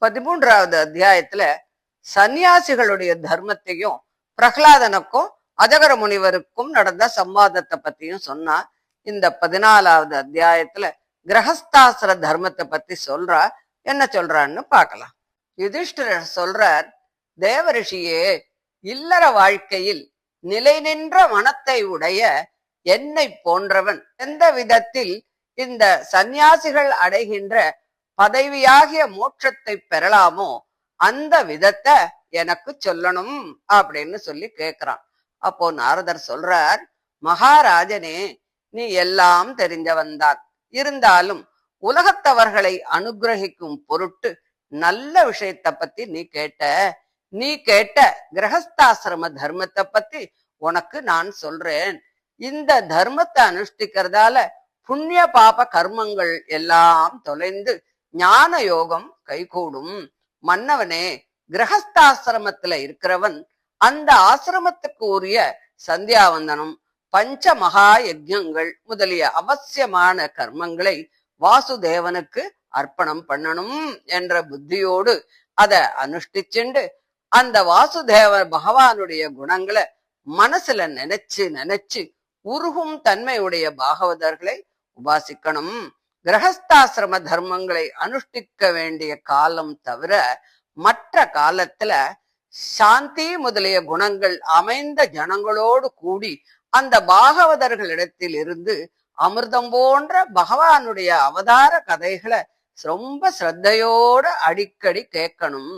13வது அத்தியாயத்துல சன்னியாசிகளுடைய தர்மத்தையும் பிரகலாதனுக்கும் அஜகர முனிவருக்கும் நடந்த சம்வாதத்தை பத்தியும் சொன்னா. இந்த 14வது அத்தியாயத்துல கிரகஸ்தாசிர தர்மத்தை பத்தி சொல்றா. என்ன சொல்றான்னு பார்க்கலாம். யுதிஷ்டிரர் சொல்றார், தேவரிஷியே, இல்லற வாழ்க்கையில் நிலை நின்ற மனத்தை உடைய என்னை போன்றவன் எந்த விதத்தில் இந்த சந்நியாசிகள் அடைகின்ற பதவியாகிய மோட்சத்தை பெறலாமோ அந்த விதத்தை எனக்கு சொல்லணும் அப்படின்னு சொல்லி கேக்குறான். அப்போ நாரதர் சொல்றார், மகாராஜனே, நீ எல்லாம் தெரிஞ்சவன்தான். இருந்தாலும் உலகத்தவர்களை அனுகிரகிக்கும் பொருட்டு நல்ல விஷயத்தை பத்தி நீ கேட்ட கிரகஸ்தாசிரம தர்மத்தை பத்தி உனக்கு நான் சொல்றேன். இந்த தர்மத்தை அனுஷ்டிக்கிறதால புண்ணிய பாப கர்மங்கள் எல்லாம் தொலைந்து ஞான யோகம் கைகூடும். மன்னவனே, கிரகஸ்தாசிரமத்துல இருக்கிறவன் அந்த ஆசிரமத்துக்கு உரிய சந்தியாவந்தனம், பஞ்ச மகா யஜ்ஞங்கள் முதலிய அவசியமான கர்மங்களை வாசுதேவனுக்கு அர்ப்பணம் பண்ணணும் என்ற புத்தியோடு அதை அனுஷ்டிச்சுண்டு அந்த வாசுதேவ பகவானுடைய குணங்களை மனசுல நினைச்சு உருகும் தன்மையுடைய பாகவதர்களை உபாசிக்கணும். கிரகஸ்தாசிரம தர்மங்களை அனுஷ்டிக்க வேண்டிய காலம் தவிர மற்ற காலத்துல சாந்தி முதலிய குணங்கள் அமைந்த ஜனங்களோடு கூடி அந்த பாகவதர்களிடத்தில் இருந்து அமிர்தம் போன்ற பகவானுடைய அவதார கதைகளை ரொம்ப ஸ்ரத்தையோட அடிக்கடி கேட்கணும்.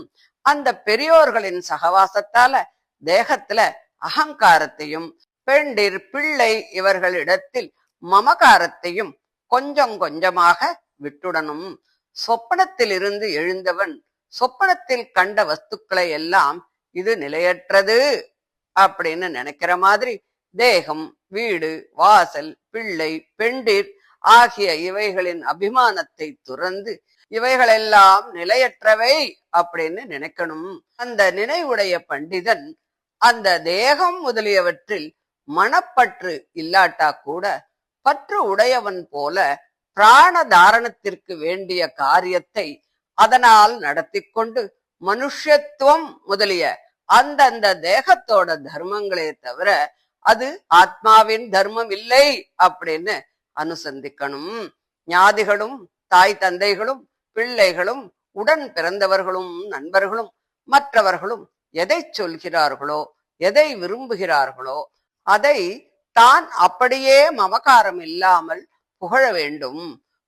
அந்த பெரியோர்களின் சகவாசத்தால தேகத்துல அகங்காரத்தையும் பெண்டிர் பிள்ளை இவர்களிடத்தில் மமகாரத்தையும் கொஞ்சம் கொஞ்சமாக விட்டுடணும். சொப்பனத்தில் இருந்து எழுந்தவன் சொப்பனத்தில் கண்ட வஸ்துக்களை எல்லாம் இது நிலையற்றது அப்படின்னு நினைக்கிற மாதிரி தேகம், வீடு, வாசல், பிள்ளை, பெண்டிர் ஆகிய இவைகளின் அபிமானத்தை துறந்து இவைகளெல்லாம் நிலையற்றவை அப்படின்னு நினைக்கணும். அந்த நினைவுடைய பண்டிதன் அந்த தேகம் முதலியவற்றில் மனப்பற்று இல்லாட்டா கூட பற்று உடையவன் போல பிராண தாரணத்திற்கு வேண்டிய காரியத்தை அதனால் நடத்தி கொண்டு மனுஷத்துவம் முதலிய அந்தந்த தேகத்தோட தர்மங்களே தவிர அது ஆத்மாவின் தர்மம் இல்லை அப்படின்னு அனுசந்திக்கணும். ஞாதிகளும் தாய் தந்தைகளும் பிள்ளைகளும் உடன் பிறந்தவர்களும் நண்பர்களும் மற்றவர்களும் எதை சொல்கிறார்களோ எதை விரும்புகிறார்களோ அதை தான் அப்படியே மமகாரம் இல்லாமல் புகழ வேண்டும்.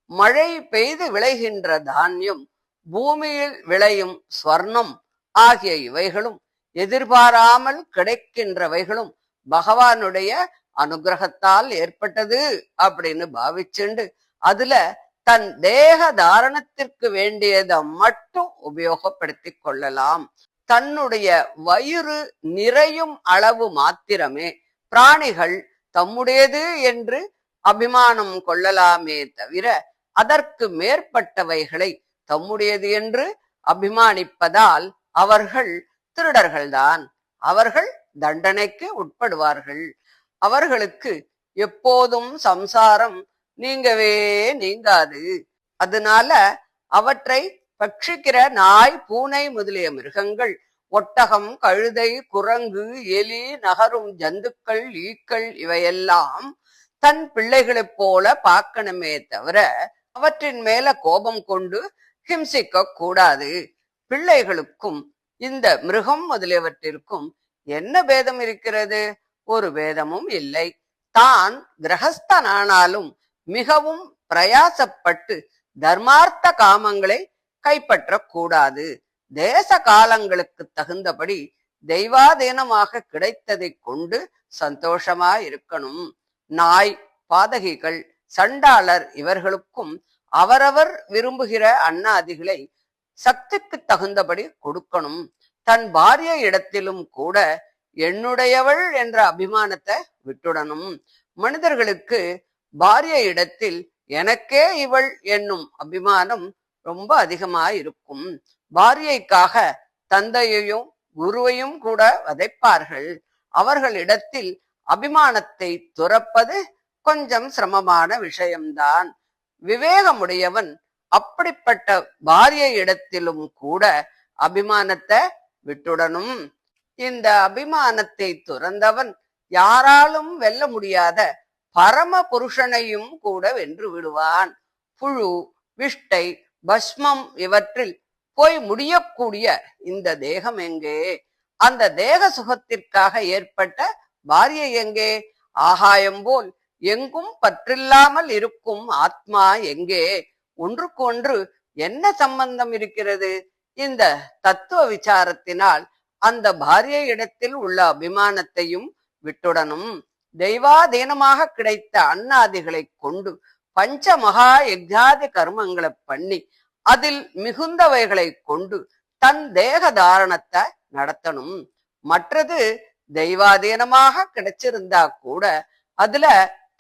மழை பெய்து விளைகின்ற தானியம், பூமியில் விளையும் ஸ்வர்ணம் ஆகிய இவைகளும் எதிர்பாராமல் கிடைக்கின்றவைகளும் பகவானுடைய அனுகிரகத்தால் ஏற்பட்டது அப்படின்னு பாவிச்சுண்டு அதுல தன் தேக தாரணத்திற்கு வேண்டியதை மட்டும் உபயோகப்படுத்தி கொள்ளலாம். தன்னுடைய வயிறு நிறையும் அளவு மாத்திரமே பிராணிகள் தம்முடையது என்று அபிமானம் கொள்ளலாமே தவிர அதற்கு மேற்பட்டவைகளை தம்முடையது என்று அபிமானிப்பதால் அவர்கள் திருடர்கள்தான். அவர்கள் தண்டனைக்கு உட்படுவார்கள். அவர்களுக்கு எப்போதும் சம்சாரம் நீங்கவே நீங்காது. அதனால அவற்றை பட்சிக்கிற நாய், பூனை முதலிய மிருகங்கள், ஒட்டகம், கழுதை, குரங்கு, எலி, நகரும் ஜந்துக்கள், ஈக்கள் இவையெல்லாம் தன் பிள்ளைகளைப் போல பார்க்கணுமே தவிர அவற்றின் மேல கோபம் கொண்டு ஹிம்சிக்க கூடாது. பிள்ளைகளுக்கும் இந்த மிருகம் முதலியவற்றிற்கும் என்ன பேதம் இருக்கிறது? ஒரு பேதமும் இல்லை. தான் கிரகஸ்தனானாலும் மிகவும் பிரயாசப்பட்டு தர்மார்த்த காமங்களை கைப்பற்றக்கூடாது. தேச காலங்களுக்கு தகுந்தபடி தெய்வாதீனமாக கிடைத்ததை கொண்டு சந்தோஷமாயிருக்கணும். நாய், பாதகிகள், சண்டாளர் இவர்களுக்கும் அவரவர் விரும்புகிற அன்னாதிகளை சக்திக்கு தகுந்தபடி கொடுக்கணும். தன் பாரிய இடத்திலும் கூட என்னுடையவள் என்ற அபிமானத்தை விட்டுடணும். மனிதர்களுக்கு பாரிய இடத்தில் எனக்கே இவள் என்னும் அபிமானம் ரொம்ப அதிகமாயிருக்கும். பாரியைக்காக தந்தையையும் குருவையும் கூட வதைப்பார்கள். அவர்களிடத்தில் அபிமானத்தை துறப்பது கொஞ்சம் சிரமமான விஷயம்தான். விவேகமுடையவன் அப்படிப்பட்ட பாரிய இடத்திலும் கூட அபிமானத்தை விட்டுடணும். இந்த அபிமானத்தை துறந்தவன் யாராலும் வெல்ல முடியாத பரம புருஷனையும் கூட வென்று விடுவான். புழு, விஷ்டை, பஸ்மம் இவற்றில் போய் முடியக்கூடிய இந்த தேகம் எங்கே? அந்த தேக சுகத்திற்காக ஏற்பட்ட பாரிய எங்கே? ஆகாயம் போல் எங்கும் பற்றில்லாமல் இருக்கும் ஆத்மா எங்கே? ஒன்றுக்கு ஒன்று என்ன சம்பந்தம் இருக்கிறது? இந்த தத்துவ விசாரத்தினால் அந்த பாரிய இடத்தில் உள்ள அபிமானத்தையும் விட்டுடணும். தெய்வாதீனமாக கிடைத்த அன்னாதிகளை கொண்டு பஞ்ச மகா யஜ்ஞாதி கர்மங்களை பண்ணி அதில் மிகுந்தவைகளை கொண்டு தன் தேக தாரணத்தை நடத்தணும். மற்றது தெய்வாதீனமாக கிடைச்சிருந்தா கூட அதுல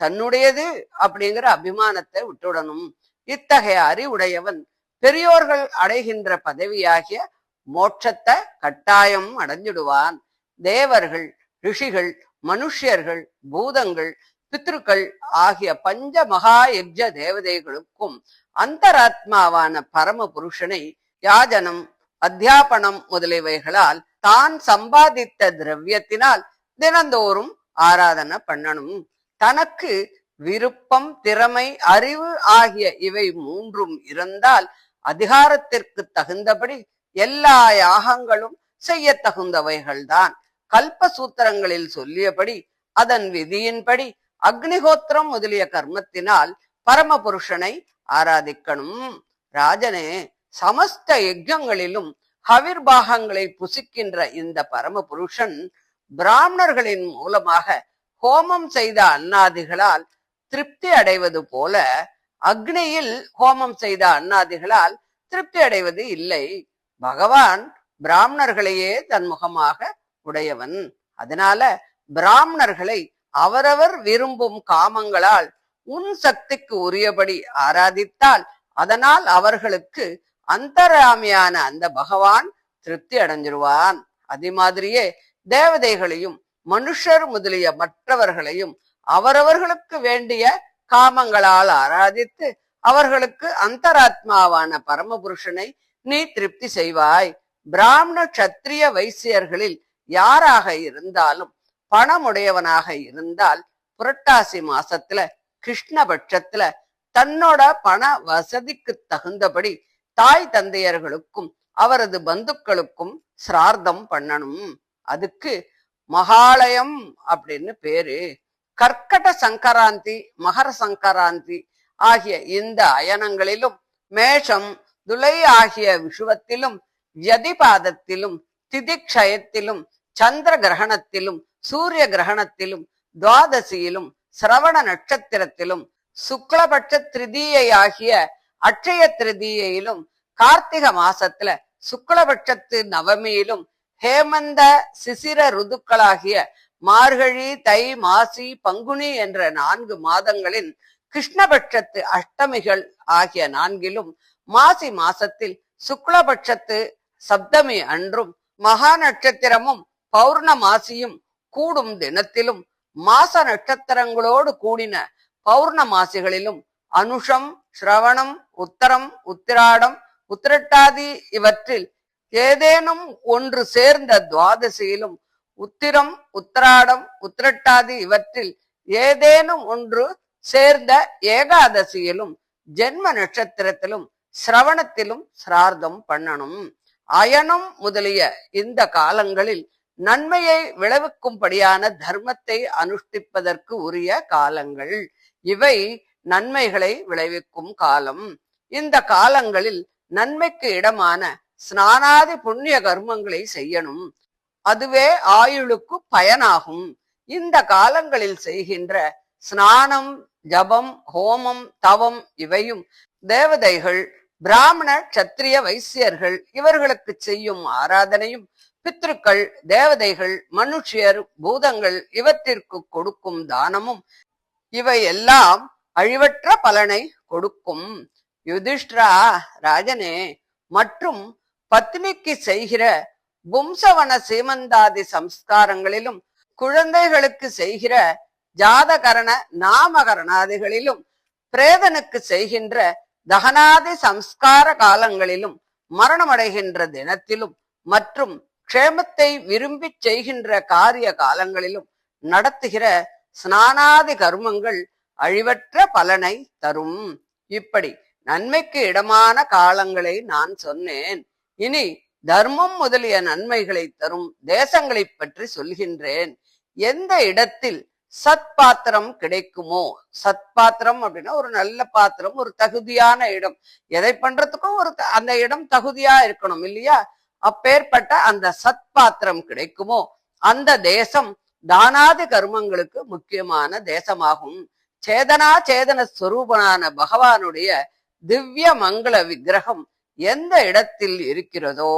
தன்னுடையது அப்படிங்கிற அபிமானத்தை விட்டுடணும். இத்தகைய அறிவுடையவன் பெரியோர்கள் அடைகின்ற பதவியாகிய மோட்சத்தை கட்டாயம் அடைஞ்சிடுவான். தேவர்கள், ரிஷிகள், மனுஷியர்கள், பூதங்கள், பித்ருக்கள் ஆகிய பஞ்ச மகா யஜ்ஞ தேவதைகளுக்கும் அந்தராத்மாவான பரம புருஷனை யாஜனம், அத்தியாபனம் முதலியவைகளால் தான் சம்பாதித்த திரவியத்தினால் தினந்தோறும் ஆராதனை பண்ணணும். தனக்கு விருப்பம், திறமை, அறிவு ஆகிய இவை மூன்றும் இருந்தால் அதிகாரத்திற்கு தகுந்தபடி எல்லா யாகங்களும் செய்ய தகுந்தவைகள்தான். கல்பசூத்திரங்களில் சொல்லியபடி அதன் விதியின்படி அக்னிஹோத்திரம் முதலிய கர்மத்தினால் பரமபுருஷனை ஆராதிக்கணும். ராஜனே, சமஸ்த யஜ்ஞங்களிலும் ஹவிர்பாகங்களை புசிக்கின்ற இந்த பரமபுருஷன் பிராமணர்களின் மூலமாக ஹோமம் செய்த அன்னாதிகளால் திருப்தி அடைவது போல அக்னியில் ஹோமம் செய்த அன்னாதிகளால் திருப்தி அடைவது இல்லை. பகவான் பிராமணர்களையே தன்முகமாக உடையவன். அதனால பிராமணர்களை அவரவர் விரும்பும் காமங்களால் உன் சக்திக்கு உரியபடி ஆராதித்தால் அதனால் அவர்களுக்கு அந்தராமியான அந்த பகவான் திருப்தி அடைஞ்சிருவான். அதே மாதிரியே தேவதைகளையும் மனுஷர் முதலிய மற்றவர்களையும் அவரவர்களுக்கு வேண்டிய காமங்களால் ஆராதித்து அவர்களுக்கு அந்தராத்மாவான பரமபுருஷனை நீ திருப்தி செய்வாய். பிராமண சத்திரிய வைசியர்களில் யாராக இருந்தாலும் பணமுடையவனாக இருந்தால் புரட்டாசி மாசத்துல கிருஷ்ணபட்சத்துல தன்னோட பண வசதிக்கு தகுந்தபடி தாய் தந்தையர்களுக்கும் அவரது பந்துக்களுக்கும் சிரார்த்தம் பண்ணணும். அதுக்கு மகாலயம் அப்படின்னு பேரு. கர்க்கட சங்கராந்தி, மகர சங்கராந்தி ஆகிய இந்த அயனங்களிலும் மேஷம், துலை ஆகிய விஷுவத்திலும், யதிபாதத்திலும், திதிக்ஷயத்திலும், சந்திர கிரகணத்திலும், சூரிய கிரகணத்திலும், துவாதசியிலும், சிரவண நட்சத்திரத்திலும், சுக்லபட்ச திருதியை ஆகிய அட்சய திருதியிலும், கார்த்திக மாசத்துல சுக்லபட்சத்து நவமியிலும், ஹேமந்த சிசிர ருதுக்களாகிய மார்கழி, தை, மாசி, பங்குனி என்ற 4 மாதங்களின் கிருஷ்ணபட்சத்து அஷ்டமிகள் ஆகிய 4லும், மாசி மாசத்தில் சுக்லபட்சத்து சப்தமி அன்றும், மகா நட்சத்திரமும் பௌர்ணமாசியும் கூடும் தினத்திலும், மாச நட்சத்திரங்களோடு கூடின பௌர்ணமாசிகளிலும், அனுஷம், சிரவணம், உத்தரம், உத்திராடம், உத்திரட்டாதி இவற்றில் ஏதேனும் ஒன்று சேர்ந்த துவாதசியிலும், உத்திரம், உத்திராடம், உத்திரட்டாதி இவற்றில் ஏதேனும் ஒன்று சேர்ந்த ஏகாதசியிலும், ஜென்ம நட்சத்திரத்திலும், சிரவணத்திலும் சிரார்த்தம் பண்ணணும். அயனம் முதலிய இந்த காலங்களில் நன்மையை விளைவிக்கும்படியான தர்மத்தை அனுஷ்டிப்பதற்கு உரிய காலங்கள். இவை நன்மைகளை விளைவிக்கும் காலம். இந்த காலங்களில் நன்மைக்கு இடமான ஸ்நானாதி புண்ணிய கர்மங்களை செய்யணும். அதுவே ஆயுளுக்கு பயனாகும். இந்த காலங்களில் செய்கின்ற ஸ்நானம், ஜபம், ஹோமம், தவம் இவையும் தேவதைகள், பிராமண சத்திரிய வைசியர்கள் இவர்களுக்கு செய்யும் ஆராதனையும், பித்ருக்கள், தேவதைகள், மனுஷியர், பூதங்கள் இவற்றிற்கு கொடுக்கும் தானமும் இவை எல்லாம் அழிவற்ற பலனை கொடுக்கும். யுதிஷ்டிரா, ராஜனே, மற்றும் பத்னிக்கு செய்கிற பும்சவன சீமந்தாதி சம்ஸ்காரங்களிலும், குழந்தைகளுக்கு செய்கிற ஜாதகரண நாமகரணாதிகளிலும், பிரேதனுக்கு செய்கின்ற தகனாதி சம்ஸ்கார காலங்களிலும் மரணமடைகின்ற தினத்திலும் மற்றும் க்ஷேமத்தை விரும்பி செய்கின்ற காரிய காலங்களிலும் நடத்துகிற ஸ்நானாதி கர்மங்கள் அழிவற்ற பலனை தரும். இப்படி நன்மைக்கு இடமான காலங்களை நான் சொன்னேன். இனி தர்மம் முதலிய நன்மைகளை தரும் தேசங்களை பற்றி சொல்கின்றேன். எந்த இடத்தில் சத்பாத்திரம் கிடைக்குமோ, சத்பாத்திரம் அப்படின்னா ஒரு நல்ல பாத்திரம், ஒரு தகுதியான இடம், எதை பண்றதுக்கும் அந்த இடம் தகுதியா இருக்கணும் இல்லையா? அப்பேற்பட்ட அந்த சத்பாத்திரம் கிடைக்குமோ அந்த தேசம் தானாதி கர்மங்களுக்கு முக்கியமான தேசமாகும். சேதனா சேதன ஸ்வரூபனான பகவானுடைய திவ்ய மங்கள விக்கிரகம் எந்த இடத்தில் இருக்கிறதோ,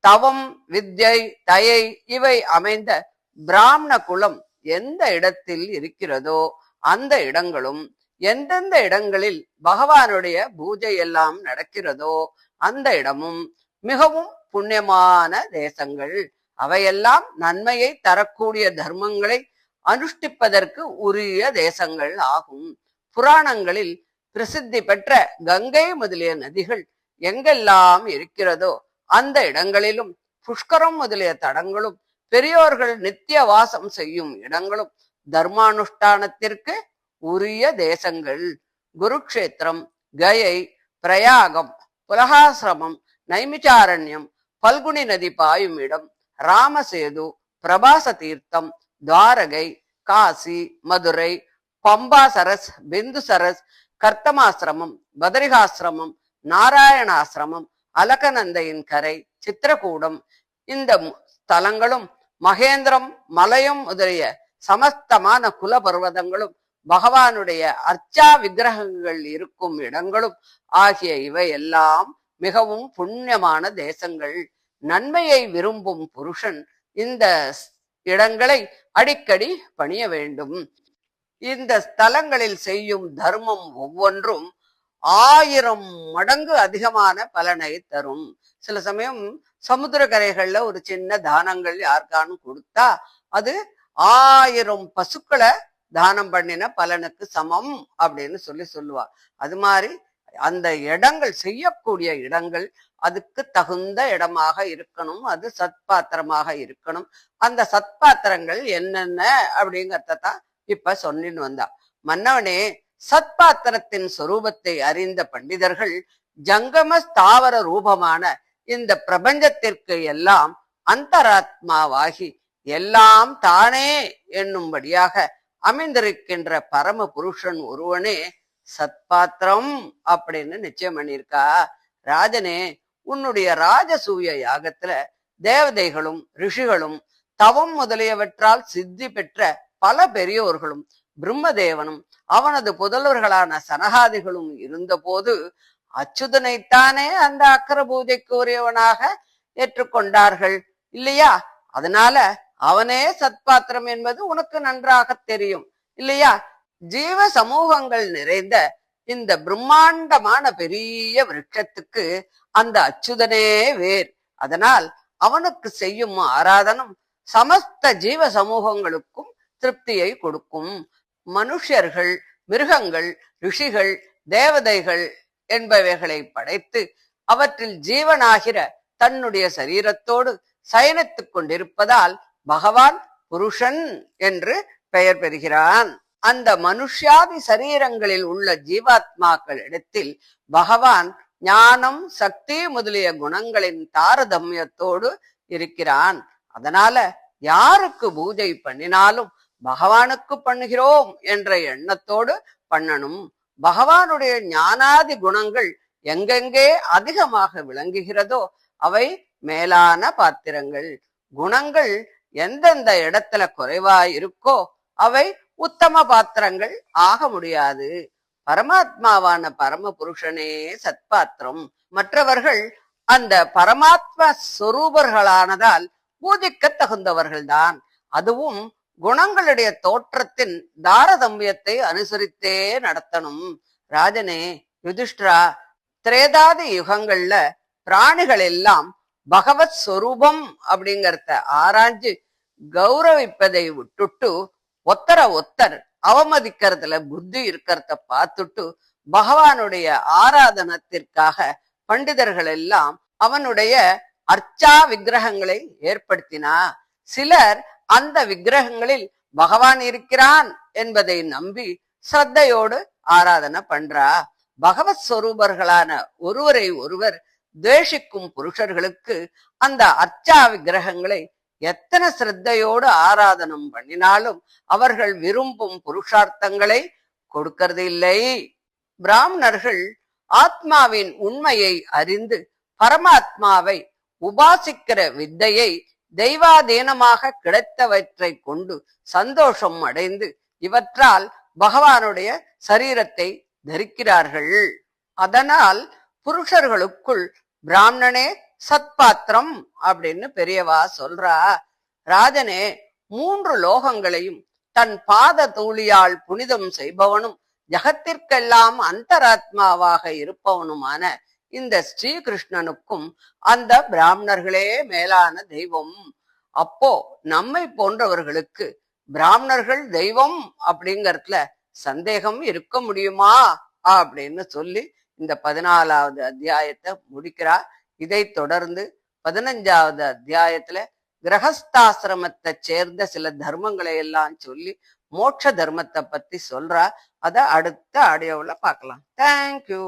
தவம் வித்யை தயை இவை அமைந்த பிராமண குலம் எந்த இடத்தில் இருக்கிறதோ அந்த இடங்களும், எந்தெந்த இடங்களில் பகவானுடைய பூஜை எல்லாம் நடக்கிறதோ அந்த இடமும் மிகவும் புண்ணியமான தேசங்கள். அவையெல்லாம் நன்மையை தரக்கூடிய தர்மங்களை அனுஷ்டிப்பதற்கு உரிய தேசங்கள் ஆகும். புராணங்களில் பிரசித்தி பெற்ற கங்கை முதலிய நதிகள் எங்கெல்லாம் இருக்கிறதோ அந்த இடங்களிலும், புஷ்கரம் முதலிய தடங்களும், பெரியோர்கள் நித்திய வாசம் செய்யும் இடங்களும் தர்மானுஷ்டானத்திற்கு உரிய தேசங்கள். குருக்ஷேத்திரம், கயை, பிரயாகம், புலகாசிரமம், நைமிச்சாரண்யம், பல்குனி நதி பாயும் இடம், ராமசேது, பிரபாச தீர்த்தம், துவாரகை, காசி, மதுரை, பம்பா சரஸ், பிந்து சரஸ், கர்த்தமாசிரமம், பதரிகாசிரமம், நாராயணாசிரமம், அலகநந்தையின் கரை, சித்திரகூடம் இந்த ஸ்தலங்களும் மகேந்திரம் மலையும் முதலிய சமஸ்தமான குல பர்வதங்களும் பகவானுடைய அர்ச்சா விக்கிரகங்கள் இருக்கும் இடங்களும் ஆகிய இவை எல்லாம் மிகவும் புண்ணியமான தேசங்கள். நன்மையை விரும்பும் புருஷன் இந்த இடங்களை அடிக்கடி பணிய வேண்டும். இந்த ஸ்தலங்களில் செய்யும் தர்மம் ஒவ்வொன்றும் 1000 மடங்கு அதிகமான பலனை தரும். சில சமயம் சமுத்திர கரைகள்ல ஒரு சின்ன தானங்கள் யாருக்கானும் கொடுத்தா அது 1000 பசுக்களை தானம் பண்ணின பலனுக்கு சமம் அப்படின்னு சொல்லுவா. அது மாதிரி அந்த இடங்கள், செய்யக்கூடிய இடங்கள் அதுக்கு தகுந்த இடமாக இருக்கணும், அது சத்பாத்திரமாக இருக்கணும். அந்த சத்பாத்திரங்கள் என்னென்ன அப்படிங்கறதான் இப்ப சொல்லின்னு வந்தா. மன்னவனே, சத்பாத்திரத்தின் சொரூபத்தை அறிந்த பண்டிதர்கள் ஜங்கம ஸ்தாவர ரூபமான இந்த பிரபஞ்சத்திற்கு எல்லாம் அந்தராத்மாவாகி எல்லாம் தானே என்னும்படியாக அமைந்திருக்கின்ற பரம புருஷன் ஒருவனே சத்பாத்திரம் அப்படின்னு நிச்சயம் பண்ணியிருக்கா. ராஜனே, உன்னுடைய ராஜசூய யாகத்துல தேவதைகளும் ரிஷிகளும் தவம் முதலியவற்றால் சித்தி பெற்ற பல பெரியோர்களும் பிரம்மதேவனும் அவனது புதல்வர்களான சனகாதிகளும் இருந்த போது அச்சுதனைத்தானே அந்த அக்கர பூஜைக்கு உரியவனாக ஏற்றுக்கொண்டார்கள் இல்லையா? அதனால அவனே சத்பாத்திரம் என்பது உனக்கு நன்றாக தெரியும் இல்லையா? ஜீவ சமூகங்கள் நிறைந்த இந்த பிரம்மாண்டமான பெரிய விருட்சத்துக்கு அந்த அச்சுதனே வேர். அதனால் அவனுக்கு செய்யும் ஆராதனம் சமஸ்த ஜீவ சமூகங்களுக்கும் திருப்தியை கொடுக்கும். மனுஷர்கள், மிருகங்கள், ரிஷிகள், தேவதைகள் என்பவைகளை படைத்து அவற்றில் ஜீவனாகிற தன்னுடைய சரீரத்தோடு சயனித்துக் கொண்டிருப்பதால் பகவான் புருஷன் என்று பெயர் பெறுகிறான். அந்த மனுஷ்யாதி சரீரங்களில் உள்ள ஜீவாத்மாக்கள் இடத்தில் பகவான் ஞானம், சக்தி முதலிய குணங்களின் தாரதமியத்தோடு இருக்கிறான். அதனால யாருக்கு பூஜை பண்ணினாலும் பகவானுக்கு பண்ணுகிறோம் என்ற எண்ணத்தோடு பண்ணணும். பகவானுடைய ஞானாதி குணங்கள் எங்கெங்கே அதிகமாக விளங்குகிறதோ அவை மேலான பாத்திரங்கள். குணங்கள் எந்தெந்த இடத்துல குறைவாய் இருக்கோ அவை உத்தம பாத்திரங்கள் ஆக முடியாது. பரமாத்மாவான பரம புருஷனே சத்பாத்திரம். மற்றவர்கள் அந்த பரமாத்மா சொரூபர்களானதால் பூஜிக்க தகுந்தவர்கள்தான். அதுவும் குணங்களுடைய தோற்றத்தின் தாரதம்பியத்தை அனுசரித்தே நடத்தணும். ராஜனே, யுதிஷ்டிரா, திரேதாதி யுகங்கள்ல பிராணிகள் எல்லாம் பகவத் சொரூபம் அப்படிங்கறத ஆராய்ஞ்சு கௌரவிப்பதை விட்டுட்டு ஒத்தர ஒத்தர் அவமதிக்கிறதுல புத்தி இருக்கிறத பார்த்துட்டு பகவானுடைய ஆராதனத்திற்காக பண்டிதர்கள் எல்லாம் அவனுடைய அர்ச்சா விக்கிரகங்களை ஏற்படுத்தினா. சிலர் அந்த விக்கிரகங்களில் பகவான் இருக்கிறான் என்பதை நம்பி ஸ்ரத்தையோடு ஆராதனை பண்றா. பகவத் ஸ்வரூபர்களான ஒருவரை ஒருவர் துவேஷிக்கும் புருஷர்களுக்கு அந்த அர்ச்சா விக்கிரகங்களை எத்தனை சிரத்தையோடு ஆராதனம் பண்ணினாலும் அவர்கள் விரும்பும் புருஷார்த்தங்களை கொடுக்கறது இல்லை. பிராமணர்கள் ஆத்மாவின் உண்மையை அறிந்து பரமாத்மாவை உபாசிக்கிற வித்தையை தெய்வாதீனமாக கிடைத்தவற்றை கொண்டு சந்தோஷம் அடைந்து இவற்றால் பகவானுடைய சரீரத்தை தரிக்கிறார்கள். அதனால் புருஷர்களுக்குள் பிராமணனே சத்பாத்திரம் அப்படின்னு பெரியவா சொல்றா. ராஜனே, 3 லோகங்களையும் தன் பாத தூளியால் புனிதம் செய்பவனும் ஜகத்திற்கெல்லாம் அந்தராத்மாவாக இருப்பவனுமான இந்த ஸ்ரீகிருஷ்ணனுக்கும் அந்த பிராமணர்களே மேலான தெய்வம். அப்போ நம்மை போன்றவர்களுக்கு பிராமணர்கள் தெய்வம் அப்படிங்கறதுல சந்தேகம் இருக்க முடியுமா அப்படின்னு சொல்லி இந்த 14வது அத்தியாயத்தை முடிக்கிறார். இதை தொடர்ந்து 15வது அத்தியாயத்துல கிரகஸ்தாசிரமத்தை சேர்ந்த சில தர்மங்களை எல்லாம் சொல்லி மோட்ச தர்மத்தை பத்தி சொல்றா. அத அடுத்த ஆடியோவுல பார்க்கலாம். தேங்க்யூ.